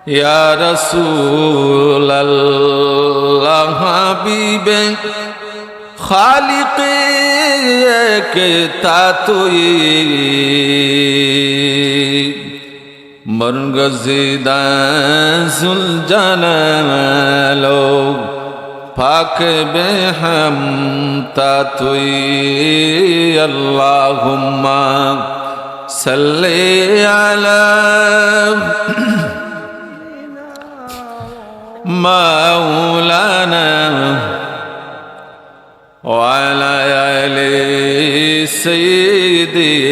ইয়া রাসূলাল্লাহ হাবিবে খালিকে তা তুই মরগজিদা জুল জালালো পাক বেহম তা তুই আল্লাহুম্মা সাল্লি আলা মাওলানা وعلى آل سيدنا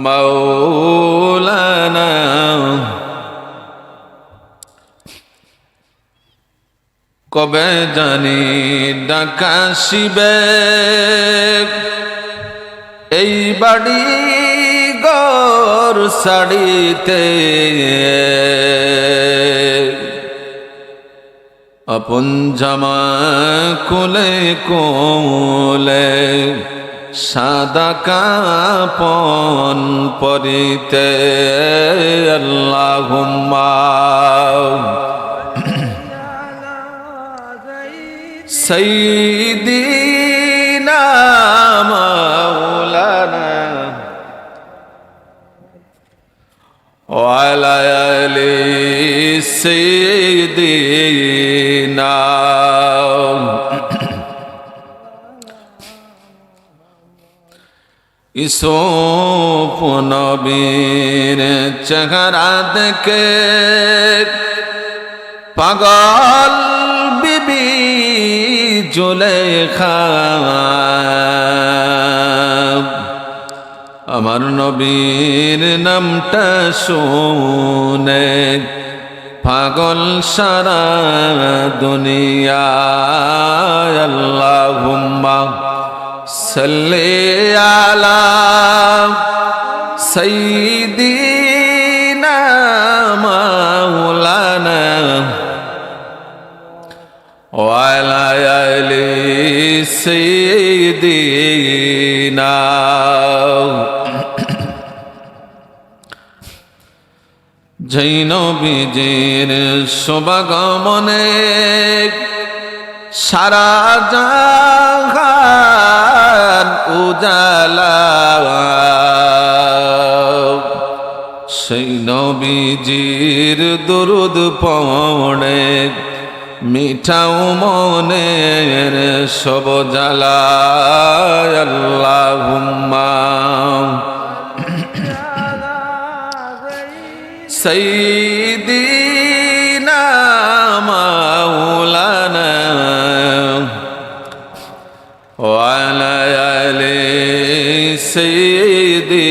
مولانا কবে জানি ডাকাশিবে এই বাড়ি ঘর ছাড়িতে আপন জামা কোলে কোলে সাদা কাপন পরিতে আল্লাহুম্মা সাইয়্যিদিনা মাওলানা ওয়া আলা আলি সাইয়্যিদিনা ইউসুফ নবীর চেহারা দেখে পাগল বিবি জুলেখা আমার নবীর নামটা শুনে পাগল সারা দুনিয়া আল্লাহুম্মা সাল্লি আলা সাইয়্যিদিনা মাওলানা ওয়া আলা আলি সাইয়্যিদিনা যেই নবীজির শুভাগমনে সারা জাহান উজালা সেই নবীজির দরুদ পড়ে মিঠাও মনের সব জ্বালা আল্লাহুম্মা সাইয়্যিদিনা মাওলানা ওয়া আলা আলি সাইয়্যিদিনা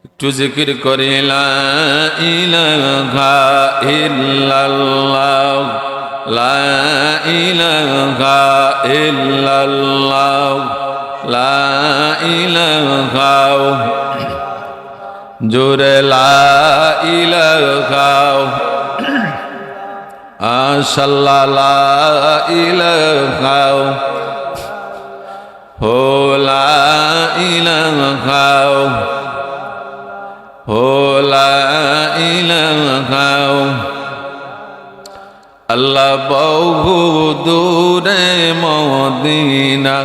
একটু জিকির করে লা ইলাহা ইল্লাল্লাহ লা ইলাহা ইল্লাল্লাহ লা ইলাহা জোরে লা ইলাহা আশাল্লাহ লা ইলাহা হো লা ইলাহা হো লা ইলাহা আল্লাহ বহু দূরে মদিনা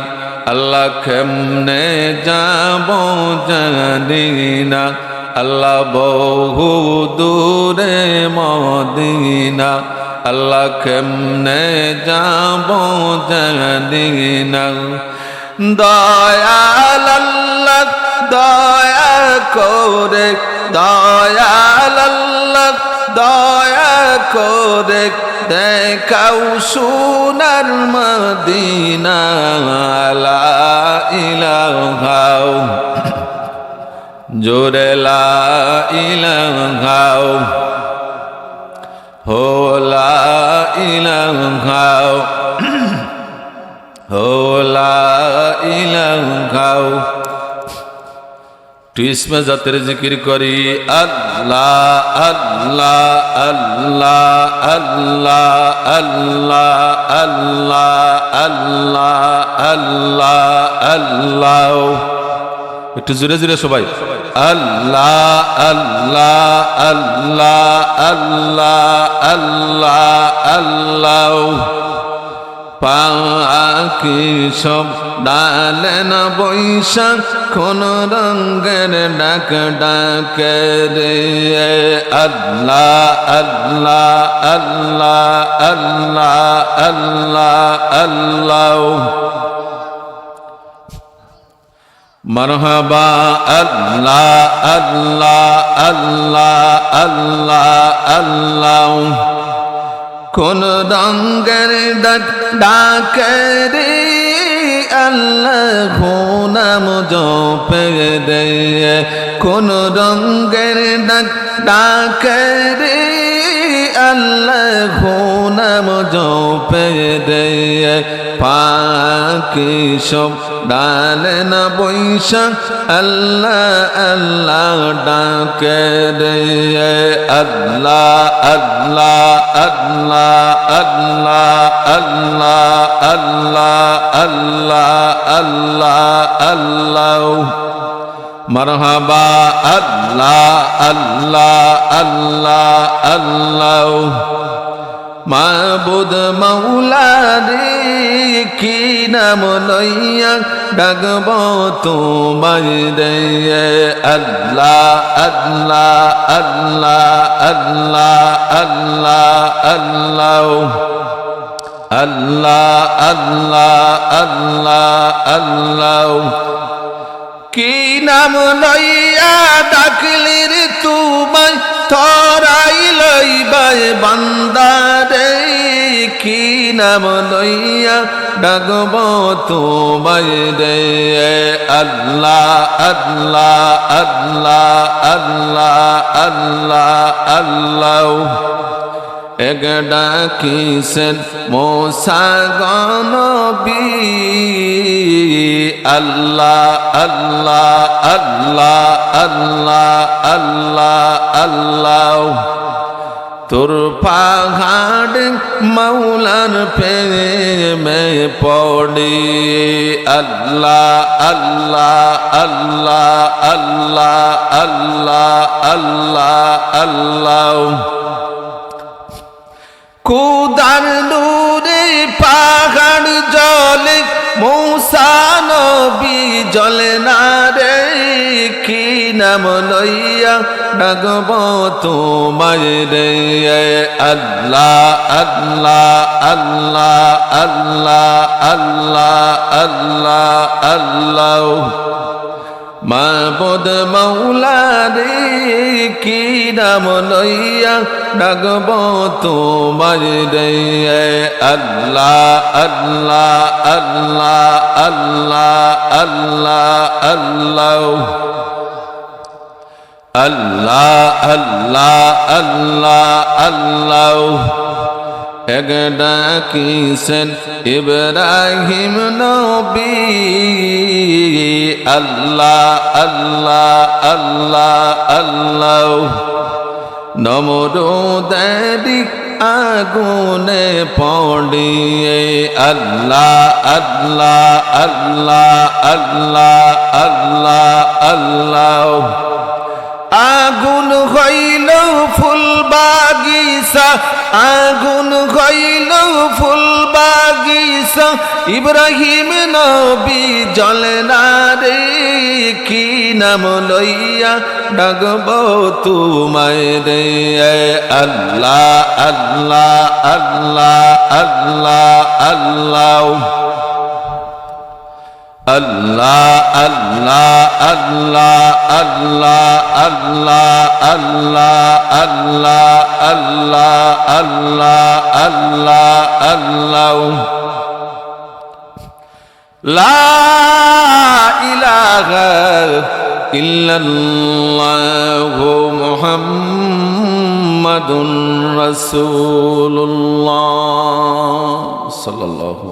আল্লাহ কেমনে যাব জানি না আল্লাহ বহু দূরে মদিনা আল্লাহ কেমনে যাব জানি না দয়াল আল্লাহ দয়া করে দয়াল আল্লাহ দয়া করে দেখাও সোনার মদিনা লা ইলাহা জোরে লা ইলাহা হো লা ইলাহা হো লা ইলাহা ইসমে জাতের জিকির করি আল্লাহ আল্লাহ আল্লাহ আল্লাহ আল্লাহ আল্লাহ আল্লাহ আল্লাহ আল্লাহ। একটু জোরে জোরে সবাই আল্লাহ আল্লাহ আল্লাহ আল্লাহ আল্লাহ আল্লাহ। পাখি সব ডালে না বৈশাখ কোন রঙের ডাক ডাকে রে আল্লাহ আল্লাহ আল্লাহ আল্লাহ আল্লাহ আল্লাহ। মারহাবা আল্লাহ আল্লাহ আল্লাহ আল্লাহ আল্লাহ। কোন রঙের ডাক ডাকে রে আল্লাহ নাম জপে রে। কোন রঙের ডাক ডাকে রে আল্লাহ নাম জপে রে। পাখি সব ডালে না বৈশাখ আল্লাহ আল্লাহ ডাকে রে আল্লাহ আল্লাহ আল্লাহ আল্লাহ আল্লাহ আল্লাহ আল্লাহ আল্লাহ আল্লাহ। মারহাবা আল্লাহ আল্লাহ আল্লাহ আল্লাহ। মাবুদ মাওলা রে কি নাম লইয়া ডাকব তোমায় রে আল্লাহ আল্লাহ আল্লাহ আল্লাহ আল্লাহ আল্লাহ আল্লাহ আল্লাহ আল্লাহ আল্লাহ। কি নাম লইয়া ডাকলি রে তোমায় তরাই লইবাই বান্দারে। কি নাম লইয়া ডাকব তোমায় রে আল্লাহ আল্লাহ আল্লাহ আল্লাহ আল্লাহ আল্লাহ। এক ডাকিছেন মোসা নবী আল্লাহ আল্লাহ আল্লাহ আল্লাহ আল্লাহ আল্লাহ। তোর পাহাড় মাওলার প্রেমে পড়ে আল্লাহ আল্লাহ আল্লাহ আল্লাহ আল্লাহ আল্লাহ আল্লাহ। খুদার নূরে পাহাড় জলে মূসা নবী জলে না রে। কি নাম লইয়া ডাকব তোমায় রে আল্লাহ আল্লাহ আল্লাহ আল্লাহ আল্লাহ আল্লাহ আল্লাহ। মাবুদ মাওলা রে কি নাম লইয়া ডাকব তোমায় রে আল্লাহ আল্লাহ আল্লাহ আল্লাহ আল্লাহ আল্লাহ আল্লাহ আল্লাহ আল্লাহ আল্লাহ। এক ডাকিছেন ইব্রাহিম নবী আল্লাহ আল্লাহ আল্লাহ আল্লাহ। নমরুদের আগুনে পড়িয়ে আল্লাহ আল্লাহ আল্লাহ আল্লাহ আল্লাহ আল্লাহ। আগুন হইল ফুল বাগিচা আগুন হইল ফুল বাগিচা ইব্রাহিম নবী জলে না রে। কি নাম লইয়া ডাকব তোমায় রে আল্লাহ আল্লাহ আল্লাহ আল্লাহ আল্লাহ আল্লাহ আল্লাহ আল্লাহ আল্লাহ আল্লাহ আল্লাহ আল্লাহ আল্লাহ আল্লাহ আল্লাহ। লা ইলাহা ইল্লাল্লাহু মুহাম্মাদুর রাসূলুল্লাহ সাল্লাল্লাহু